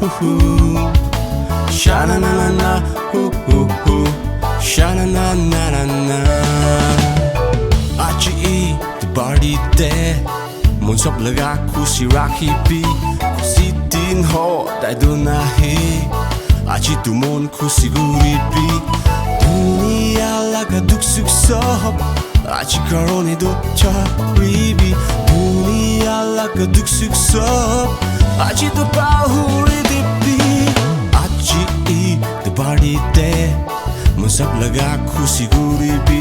hoo. Shana na na na, hoo hoo hoo. Shana na na na na. Achi e the party there. Mon sop laga kusi rakhi pi. Kusi tin ho dai do na he. Achi tu mon kusi guri pi. Dunia laga duk suk sop. Achi karone do KORIBI. Dunia laga duk suk sop. Achi tu bahuri di pi. Achi e the party there. Mon sop laga kusi guri pi.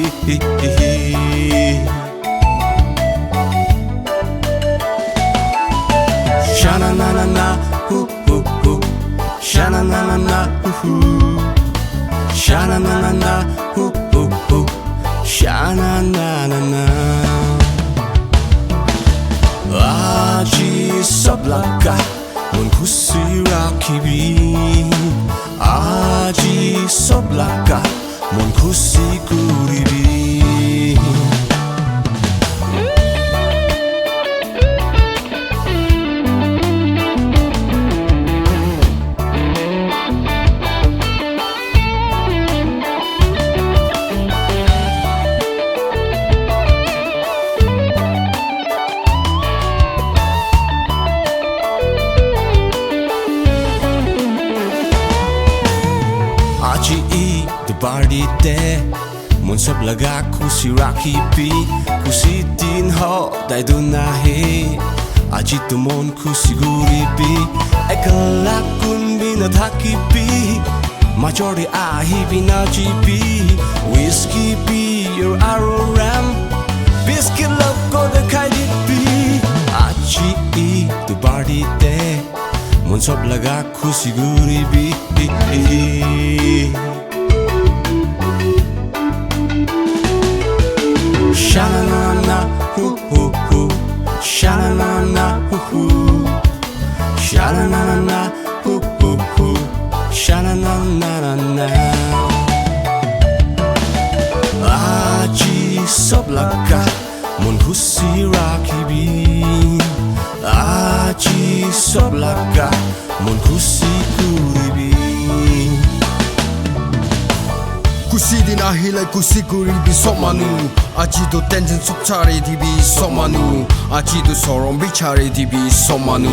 Shana na na na, hoo hoo hoo. Shana na na na, hoo hoo. Shana na na na, hoo hoo hoo. Shana na na na. Aji sablaka, mon kusi rakibi. Aji sablaka, mon kusi KORIBI. Aji e the party there. Mon sop laga kusi rakhi pi. Kusi tin ho dai do na he. Aji tu mon kusi guri pi. Ekala kun bina thaki pi. Majori ahi bina ji pi. Whiskey pi your arrow ram. Biscuit love ko the kaidi pi. Aji e the party there. Mon sop laga kusi guri pi. Shana na na, hoo hoo hoo. Shana na na, hoo hoo. Shana na na na, hoo hoo hoo. Shana na na na na. Aji sablaka, mon kusi rakibi. Aji sablaka, mon kusi KORIBI. Kusi din ahilai kusi KORIBI somanu. Aji do tension sukchare dibi somanu. Aji do sorom bichare dibi somanu.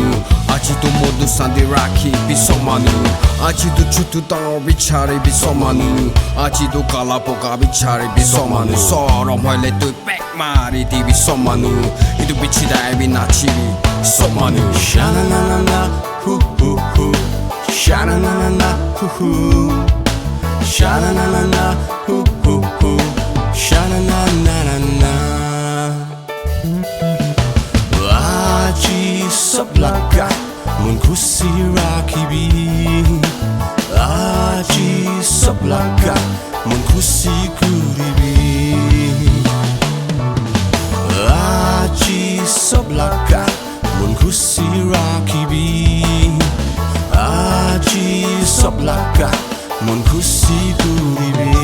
Aji do modu sandi rakhi bi somanu. Aji do chutu taro bichare bi somanu. Aji do kalapoka bichare bi somanu. Sorom hoile tu pek mari dibi somanu. Itu bichidai bi nachibi somanu. Shana na na na, hoo hoo hoo. Shana na na na, hoo hoo. Shana na na na, hoo hoo hoo. Shana na na na na. Aji sablaka, mon kusi rakibi. Aji sablaka, mon kusi KORIBI. Aji sablaka, mon kusi rakibi. Aji sablaka, mon kusi KORIBI.